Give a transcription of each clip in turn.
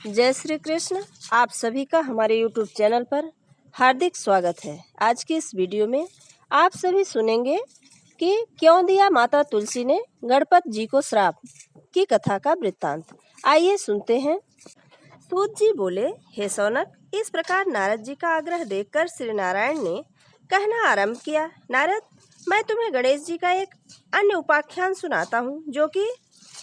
जय श्री कृष्ण। आप सभी का हमारे YouTube चैनल पर हार्दिक स्वागत है। आज की इस वीडियो में आप सभी सुनेंगे कि क्यों दिया माता तुलसी ने गणपत जी को श्राप की कथा का वृत्तांत। आइए सुनते हैं। सूत जी बोले, हे सौनक, इस प्रकार नारद जी का आग्रह देखकर श्री नारायण ने कहना आरंभ किया। नारद, मैं तुम्हें गणेश जी का एक अन्य उपाख्यान सुनाता हूँ जो कि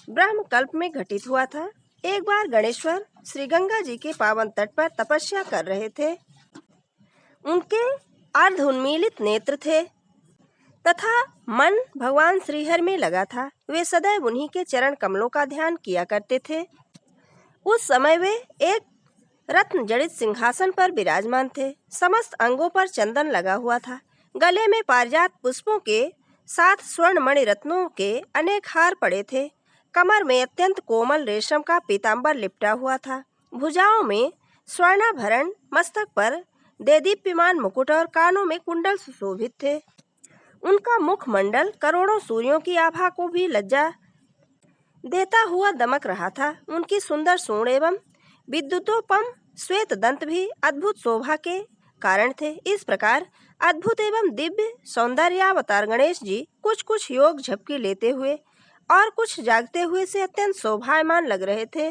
ब्रह्मकल्प में घटित हुआ था। एक बार गणेश्वर श्री गंगा जी के पावन तट पर तपस्या कर रहे थे। उनके अर्ध उन्मीलित नेत्र थे तथा मन भगवान श्रीहरि में लगा था। वे सदैव उन्हीं के चरण कमलों का ध्यान किया करते थे। उस समय वे एक रत्न जड़ित सिंहासन पर विराजमान थे। समस्त अंगों पर चंदन लगा हुआ था। गले में पारिजात पुष्पों के साथ स्वर्ण मणि रत्नों के अनेक हार पड़े थे। कमर में अत्यंत कोमल रेशम का पीताम्बर लिपटा हुआ था। भुजाओं में स्वर्णाभरण, मस्तक पर देदीप्यमान मुकुट और कानों में कुंडल सुशोभित थे। उनका मुखमंडल करोड़ों सूर्यों की आभा को भी लज्जा देता हुआ दमक रहा था। उनकी सुंदर सूंड एवं विद्युतोपम श्वेत दंत भी अद्भुत शोभा के कारण थे। इस प्रकार अद्भुत एवं दिव्य सौंदर्यावतार गणेश जी कुछ कुछ योग झपकी लेते हुए और कुछ जागते हुए से अत्यंत शोभायमान लग रहे थे।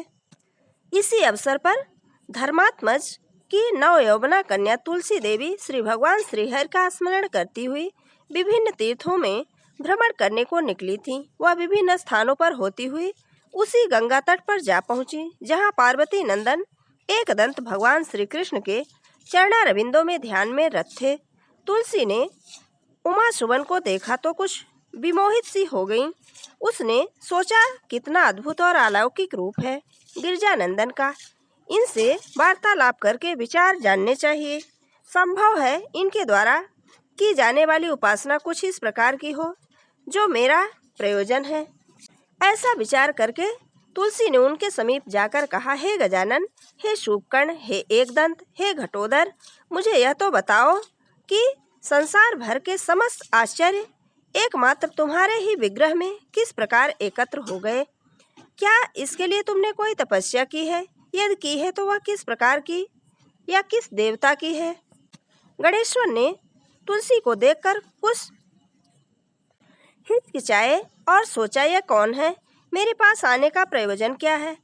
इसी अवसर पर धर्मात्मज की नव यौवना कन्या तुलसी देवी श्री भगवान श्रीहरि का स्मरण करती हुई विभिन्न तीर्थों में भ्रमण करने को निकली थी। वह विभिन्न स्थानों पर होती हुई उसी गंगा तट पर जा पहुंची जहां पार्वती नंदन एकदंत भगवान श्री कृष्ण के चरणारविंदों में ध्यान में रत थे। तुलसी ने उमा सुवन को देखा तो कुछ विमोहित सी हो गई। उसने सोचा, कितना अद्भुत और अलौकिक रूप है गिरजानंदन का। इनसे वार्तालाप करके विचार जानने चाहिए। संभव है इनके द्वारा की जाने वाली उपासना कुछ इस प्रकार की हो जो मेरा प्रयोजन है। ऐसा विचार करके तुलसी ने उनके समीप जाकर कहा, हे गजानन, हे शूभकर्ण, हे एकदंत, हे घटोदर, मुझे यह तो बताओ कि संसार भर के समस्त आश्चर्य एकमात्र तुम्हारे ही विग्रह में किस प्रकार एकत्र हो गए। क्या इसके लिए तुमने कोई तपस्या की है? यदि की है तो वह किस प्रकार की या किस देवता की है? गणेश्वर ने तुलसी को देखकर कुछ हिचकिचाए और सोचा, यह कौन है? मेरे पास आने का प्रयोजन क्या है?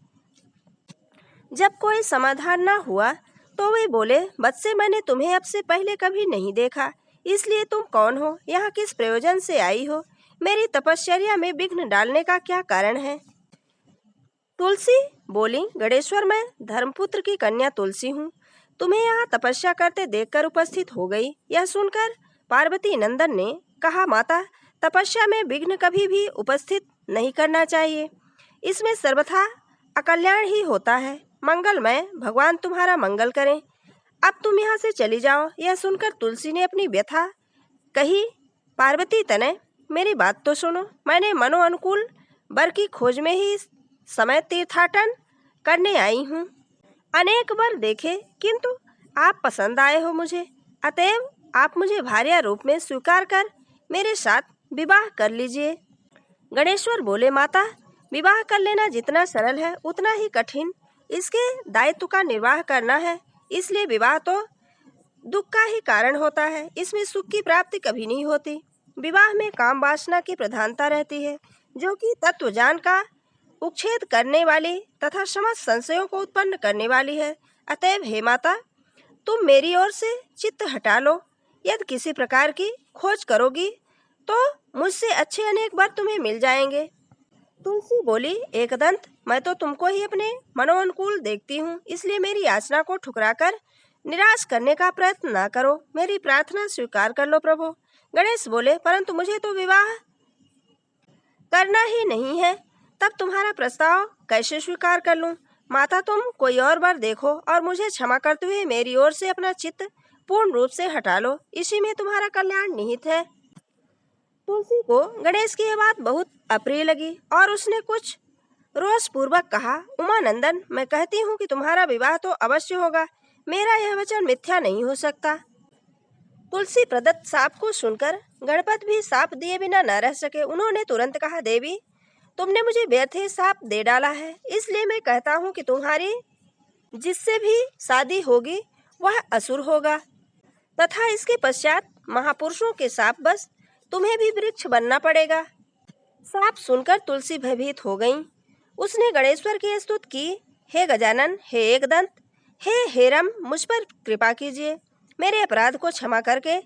जब कोई समाधान न हुआ तो वे बोले, बच्चे, मैंने तुम्हें अब से पहले कभी नहीं देखा, इसलिए तुम कौन हो? यहाँ किस प्रयोजन से आई हो? मेरी तपश्चर्या में विघ्न डालने का क्या कारण है? तुलसी बोली, गणेश्वर, मैं धर्मपुत्र की कन्या तुलसी हूँ। तुम्हें यहाँ तपस्या करते देखकर उपस्थित हो गई। यह सुनकर पार्वती नंदन ने कहा, माता, तपस्या में विघ्न कभी भी उपस्थित नहीं करना चाहिए। इसमें सर्वथा अकल्याण ही होता है। मंगलमय भगवान तुम्हारा मंगल करें। अब तुम यहाँ से चली जाओ। यह सुनकर तुलसी ने अपनी व्यथा कही। पार्वती तनय, मेरी बात तो सुनो। मैंने मनो अनुकूल वर की खोज में ही इस समय तीर्थाटन करने आई हूँ। अनेक वर देखे किंतु आप पसंद आए हो मुझे, अतएव आप मुझे भार्या रूप में स्वीकार कर मेरे साथ विवाह कर लीजिए। गणेश्वर बोले, माता, विवाह कर लेना जितना सरल है उतना ही कठिन इसके दायित्व का निर्वाह करना है। इसलिए विवाह तो दुख का ही कारण होता है। इसमें सुख की प्राप्ति कभी नहीं होती। विवाह में काम वासना की प्रधानता रहती है जो कि तत्वज्ञान का उच्छेद करने वाली तथा समस्त संशयों को उत्पन्न करने वाली है। अतएव हे माता, तुम मेरी ओर से चित्त हटा लो। यदि किसी प्रकार की खोज करोगी तो मुझसे अच्छे अनेक वर तुम्हें मिल जाएंगे। तुलसी बोली, एकदंत, मैं तो तुमको ही अपने मनोअनुकूल देखती हूँ, इसलिए मेरी याचना को ठुकराकर निराश करने का प्रयत्न ना करो। मेरी प्रार्थना स्वीकार कर लो प्रभु। गणेश बोले, परंतु मुझे तो विवाह करना ही नहीं है, तब तुम्हारा प्रस्ताव कैसे स्वीकार कर लूं? माता, तुम कोई और वर देखो और मुझे क्षमा करते हुए मेरी ओर से अपना चित्त पूर्ण रूप से हटा लो। इसी में तुम्हारा कल्याण निहित है। तुलसी को गणेश की यह बात बहुत अप्रिय लगी और उसने कुछ रोष पूर्वक कहा, उमानंदन, मैं कहती हूँ कि तुम्हारा विवाह तो अवश्य होगा। मेरा यह वचन मिथ्या नहीं हो सकता। तुलसी प्रदत्त शाप को सुनकर गणपत भी शाप दिए बिना न रह सके। उन्होंने तुरंत कहा, देवी, तुमने मुझे व्यर्थ ही शाप दे डाला है, इसलिए मैं कहता हूँ कि तुम्हारी जिससे भी शादी होगी वह असुर होगा तथा इसके पश्चात महापुरुषों के शाप बस तुम्हें भी वृक्ष बनना पड़ेगा। शाप सुनकर तुलसी भयभीत हो गईं। उसने गणेश्वर की स्तुति की, हे गजानन, हे एकदंत, हे हेरम, मुझ पर कृपा कीजिए, मेरे अपराध को क्षमा करके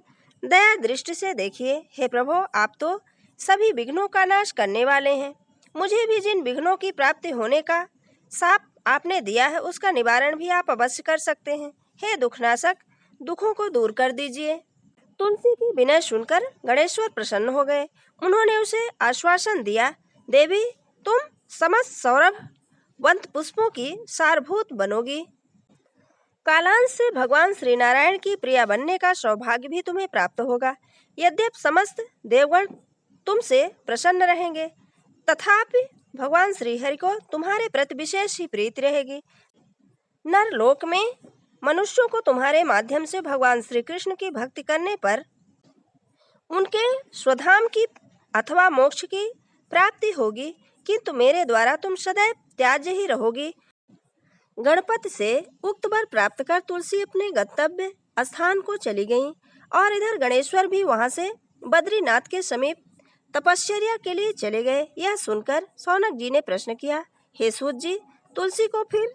दया दृष्टि से देखिए। हे प्रभु, आप तो सभी विघ्नों का नाश करने वाले हैं। मुझे भी जिन विघ्नों की प्राप्ति होने का शाप आपने दिया है उसका निवारण भी आप अवश्य कर सकते हैं। हे दुखनाशक, दुखों को दूर कर दीजिए। तुलसी की विनय सुनकर गणेश्वर प्रसन्न हो गए। उन्होंने उसे आश्वासन दिया, देवी, तुम समस्त सौरभ वंत पुष्पों की सारभूत बनोगी। कालांश से भगवान श्री नारायण की प्रिया बनने का सौभाग्य भी तुम्हें प्राप्त होगा। यद्यपि समस्त देवगण तुमसे प्रसन्न रहेंगे, तथापि भगवान श्री हरि को तुम्हारे प्रति विशेष ही प्रीति रहेगी। नरलोक में मनुष्यों को तुम्हारे माध्यम से भगवान श्री कृष्ण की भक्ति करने पर उनके स्वधाम की अथवा मोक्ष की प्राप्ति होगी, किंतु मेरे द्वारा तुम सदैव त्याज्य ही रहोगी। गणपति से उक्त वर प्राप्त कर तुलसी अपने गंतव्य स्थान को चली गईं और इधर गणेश्वर भी वहां से बद्रीनाथ के समीप तपस्या के लिए चले गए। यह सुनकर शौनक जी ने प्रश्न किया, हे सूत जी, तुलसी को फिर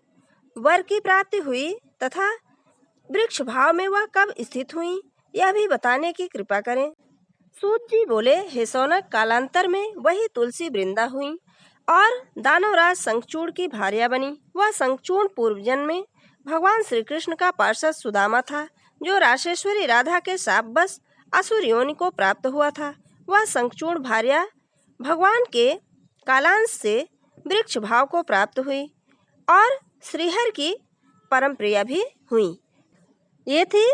वर की प्राप्ति हुई तथा वृक्ष भाव में वह कब स्थित हुई, यह भी बताने की कृपा करें। सूत जी बोले, हे शौनक, कालांतर में वही तुलसी वृंदा हुई और दानवराज शंखचूड़ की भार्या बनी। वह शंखचूड़ पूर्व जन्म में भगवान श्री कृष्ण का पार्षद सुदामा था, जो राशेश्वरी राधा के शाप बस असुर योनि को प्राप्त हुआ था। वह शंखचूड़ भार्या भगवान के कालांश से वृक्ष भाव को प्राप्त हुई और श्रीहरि की परम प्रिया भी हुई। ये थी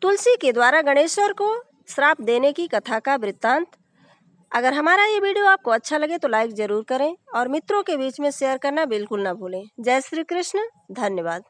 तुलसी के द्वारा गणेश्वर को श्राप देने की कथा का वृत्तांत। अगर हमारा ये वीडियो आपको अच्छा लगे तो लाइक जरूर करें और मित्रों के बीच में शेयर करना बिल्कुल ना भूलें। जय श्री कृष्ण, धन्यवाद।